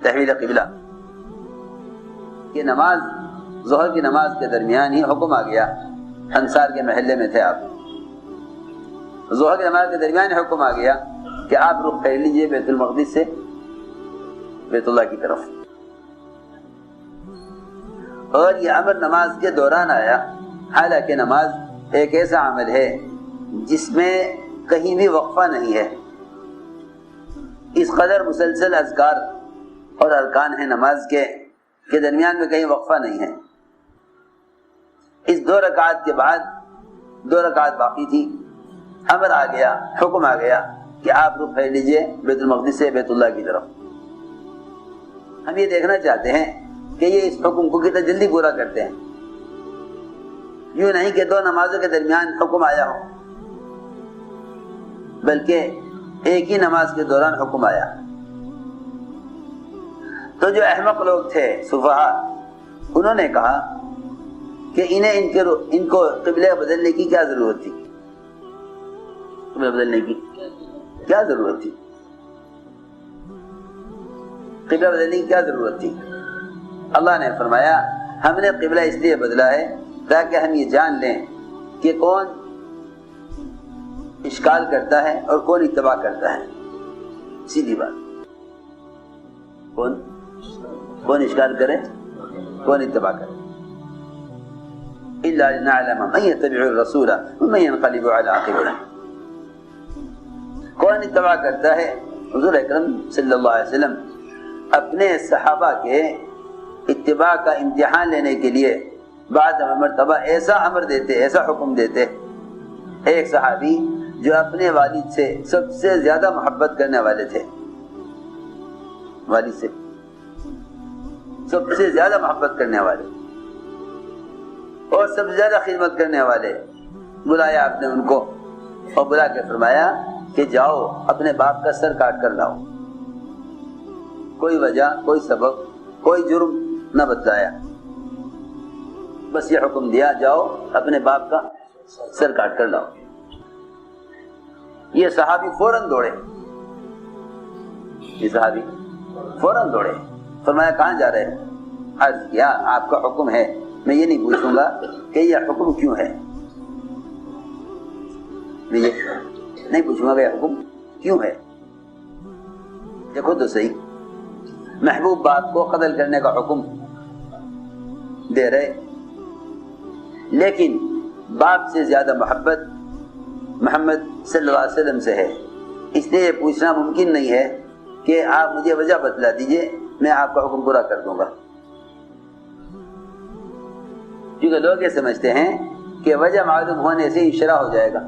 تحویل قبلہ کہ نماز ظہر کی نماز کے درمیان ہی حکم آ گیا. انصار کے محلے میں تھے آپ, ظہر کی نماز کے درمیان حکم آ گیا کہ آپ رخ پھیر لیجئے بیت المقدس سے بیت اللہ کی طرف. اور یہ امر نماز کے دوران آیا, حالانکہ نماز ایک ایسا عمل ہے جس میں کہیں بھی وقفہ نہیں ہے. اس قدر مسلسل اذکار اور ارکان ہیں نماز کے درمیان میں کہیں وقفہ نہیں ہے. اس 2 رکعات کے بعد 2 رکعات باقی تھی, امر آ گیا, حکم آ گیا کہ آپ رخ پھیر لیجئے بیت المقدس سے بیت اللہ کی طرف. ہم یہ دیکھنا چاہتے ہیں کہ یہ اس حکم کو کتنا جلدی پورا کرتے ہیں. یوں نہیں کہ 2 نمازوں کے درمیان حکم آیا ہو, بلکہ ایک ہی نماز کے دوران حکم آیا. تو جو احمق لوگ تھے سفہا, انہوں نے کہا کہ ان کو قبلہ بدلنے کی کیا ضرورت تھی, قبلہ بدلنے کی کیا ضرورت تھی, قبلہ بدلنے کی کیا ضرورت تھی. اللہ نے فرمایا ہم نے قبلہ اس لیے بدلا ہے تاکہ ہم یہ جان لیں کہ کون اشکال کرتا ہے اور کون اتباع کرتا ہے. سیدھی بات, کون اشکال کرے, کون اتباع کرے. الا لنعلم من يتبع الرسول ومن ينقلب على عقبيه. کون اتباع کرتا ہے. حضور اکرم صلی اللہ علیہ وسلم اپنے صحابہ کے اتباع کا امتحان لینے کے لیے بعد مرتبہ ایسا امر دیتے, ایسا حکم دیتے. ایک صحابی جو اپنے والد سے سب سے زیادہ محبت کرنے والے تھے, والد سے سب سے زیادہ محبت کرنے والے اور سب سے زیادہ خدمت کرنے والے, بلایا آپ نے ان کو اور بلا کے فرمایا کہ جاؤ اپنے باپ کا سر کاٹ کر لاؤ. کوئی وجہ, کوئی سبب, کوئی جرم نہ بتلایا, بس یہ حکم دیا جاؤ اپنے باپ کا سر کاٹ کر لاؤ. یہ صحابی فوراً دوڑے, یہ صحابی فوراً دوڑے. فرمایا کہاں جا رہے ہیں؟ عرض کیا آپ کا حکم ہے, میں یہ نہیں پوچھوں گا کہ یہ حکم کیوں ہے, میں یہ نہیں پوچھوں گا کہ یہ حکم کیوں ہے. دیکھو تو صحیح, محبوب باپ کو قتل کرنے کا حکم دے رہے, لیکن باپ سے زیادہ محبت محمد صلی اللہ علیہ وسلم سے ہے. اس لیے یہ پوچھنا ممکن نہیں ہے کہ آپ مجھے وجہ بتلا دیجئے, میں آپ کا حکم پورا کر دوں گا. کیونکہ لوگ یہ سمجھتے ہیں کہ وجہ معلوم ہونے سے انشراح ہو جائے گا,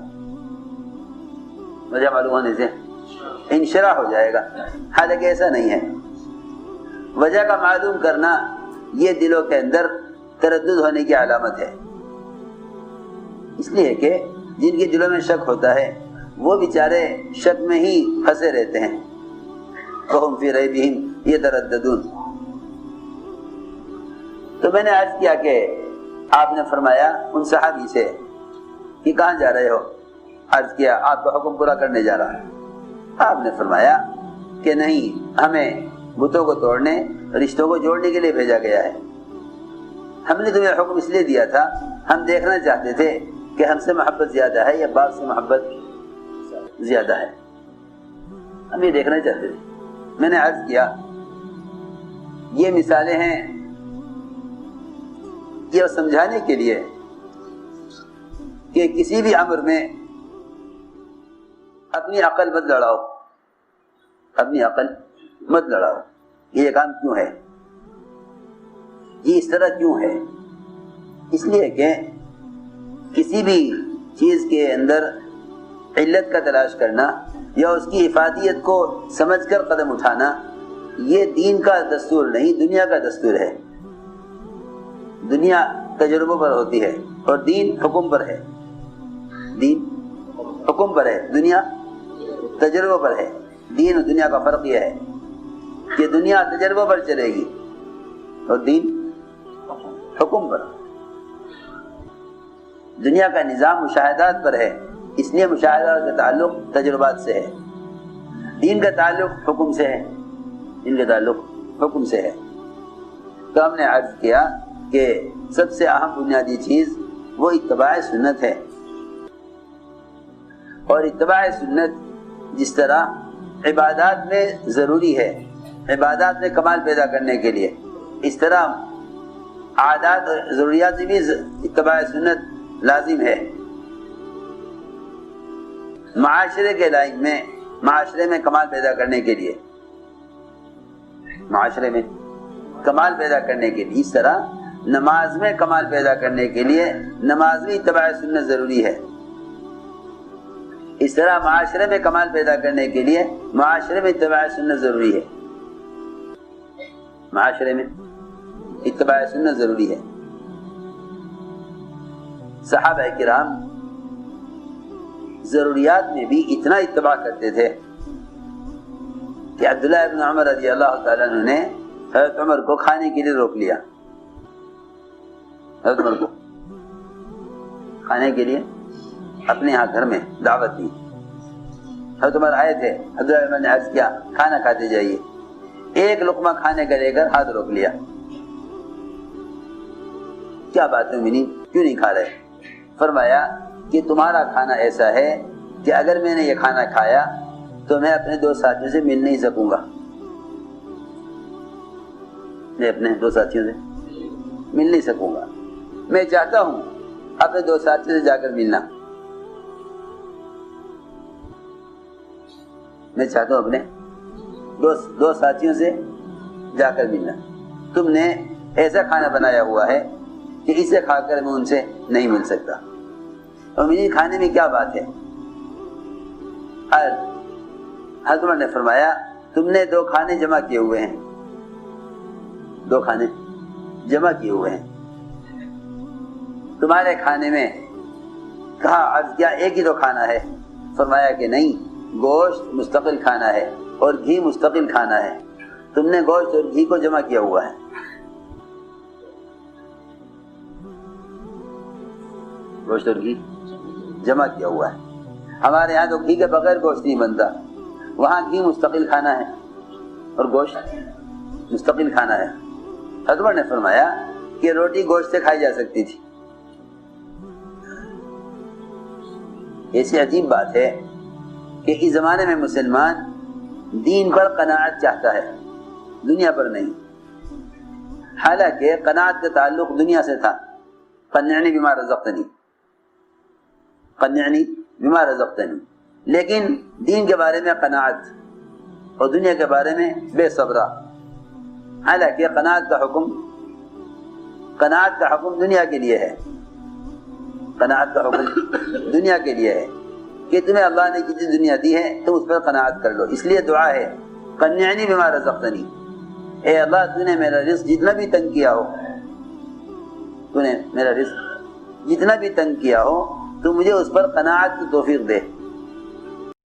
وجہ معلوم ہونے سے انشراح ہو جائے گا, حالانکہ ایسا نہیں ہے. وجہ کا معلوم کرنا یہ دلوں کے اندر تردد ہونے کی علامت ہے. اس لیے کہ جن کے دلوں میں شک ہوتا ہے وہ بیچارے شک میں ہی پھنسے رہتے ہیں. وَهُمْ فِي رَيْبِهِمْ يَتَرَدَّدُونَ. تو میں نے عرض کیا کہ آپ نے فرمایا ان صحابی سے کہ کہاں جا رہے ہو؟ عرض کیا آپ کا حکم پورا کرنے جا رہا ہے. آپ نے فرمایا کہ نہیں, ہمیں بتوں کو توڑنے, رشتوں کو جوڑنے کے لیے بھیجا گیا ہے. ہم نے تمہیں حکم اس لیے دیا تھا, ہم دیکھنا چاہتے تھے کہ ہم سے محبت زیادہ ہے یا باپ سے محبت زیادہ ہے, ہم یہ دیکھنا چاہتے تھے. میں نے عرض کیا یہ مثالیں ہیں یہ سمجھانے کے لیے کہ کسی بھی امر میں اپنی عقل مت لڑاؤ, اپنی عقل مت لڑاؤ. یہ کام کیوں ہے, یہ اس طرح کیوں ہے؟ اس لیے کہ کسی بھی چیز کے اندر علت کا تلاش کرنا یا اس کی افادیت کو سمجھ کر قدم اٹھانا یہ دین کا دستور نہیں, دنیا کا دستور ہے. دنیا تجربوں پر ہوتی ہے اور دین حکم پر ہے. دین حکم پر ہے, دنیا تجربوں پر ہے. دین اور دنیا کا فرق یہ ہے کہ دنیا تجربوں پر چلے گی اور دین حکم پر. دنیا کا نظام مشاہدات پر ہے, اس لیے مشاہدات کا تعلق تجربات سے ہے. دین کا تعلق حکم سے ہے, دین کا تعلق حکم سے ہے. تو ہم نے عرض کیا کہ سب سے اہم بنیادی چیز وہ اتباع سنت ہے، اور اتباع سنت جس طرح عبادات میں ضروری ہے، عبادات میں کمال پیدا کرنے کے لیے، اس طرح عادات اور ضروریات میں بھی اتباع سنت لازم ہے. معاشرے کے لائن میں، معاشرے میں کمال پیدا کرنے کے لیے، معاشرے میں کمال پیدا کرنے کے لیے، اس طرح نماز میں کمال پیدا کرنے کے لیے نماز میں اتباع سنت ضروری ہے. اس طرح معاشرے میں کمال پیدا کرنے کے لیے معاشرے میں اتباع سنت ضروری ہے. معاشرے میں اتباع سنت ضروری ہے. صحابہ کرام ضروریات میں بھی اتنا اتباع کرتے تھے کہ عبداللہ ابن عمر رضی اللہ تعالیٰ عنہ نے حضرت عمر کو کھانے کے لیے روک لیا. حضرت عمر کو کھانے کے لیے اپنے یہاں گھر میں دعوت دی. حضرت عمر آئے تھے، عبداللہ عمر نے عرض کیا کھانا کھاتے جائیے. ایک لقمہ کھانے کا لے کر ہاتھ روک لیا. کیا بات ہے منی، کیوں نہیں کھا رہے؟ فرمایا کہ تمہارا کھانا ایسا ہے کہ اگر میں نے یہ کھانا کھایا تو میں اپنے دو ساتھیوں سے مل نہیں سکوں گا. میں اپنے دو ساتھیوں سے مل نہیں سکوں گا. میں چاہتا ہوں اپنے دو ساتھیوں سے جا کر ملنا. میں چاہتا ہوں اپنے دو ساتھیوں سے جا کر ملنا. تم نے ایسا کھانا بنایا ہوا ہے کہ اسے کھا کر میں ان سے نہیں مل سکتا. اور میری کھانے میں کیا بات ہے؟ حضرت عمر نے فرمایا تم نے دو کھانے جمع کیے ہوئے ہیں، دو کھانے جمع کیے ہوئے ہیں. تمہارے کھانے میں کہا عرض کیا ایک ہی تو کھانا ہے؟ فرمایا کہ نہیں، گوشت مستقل کھانا ہے اور گھی مستقل کھانا ہے. تم نے گوشت اور گھی کو جمع کیا ہوا ہے. گوشت اور گھی جمع کیا ہوا ہے. ہمارے یہاں تو گھی کے بغیر گوشت نہیں بنتا، وہاں گھی مستقل کھانا ہے اور گوشت مستقل کھانا ہے. حضرت عمر نے فرمایا کہ روٹی گوشت سے کھائی جا سکتی تھی. ایسی عجیب بات ہے کہ اس زمانے میں مسلمان دین پر قناعت چاہتا ہے، دنیا پر نہیں. حالانکہ قناعت کا تعلق دنیا سے تھا. قنعنی بما رزقتنی، قنعنی بما رزقتنی. لیکن دین کے بارے میں قناعت اور دنیا کے بارے میں بے صبرا. حالانکہ قناعت کا حکم دنیا کے لیے ہے. قناعت کا حکم دنیا کے لیے ہے کہ تمہیں اللہ نے جتنی دنیا دی ہے تم اس پر قناعت کر لو. اس لیے دعا ہے قنعنی بما رزقتنی، اے اللہ تو نے میرا رزق جتنا بھی تنگ کیا ہو، تو نے میرا رزق جتنا بھی تنگ کیا ہو تو مجھے اس پر قناعت کی توفیق دے.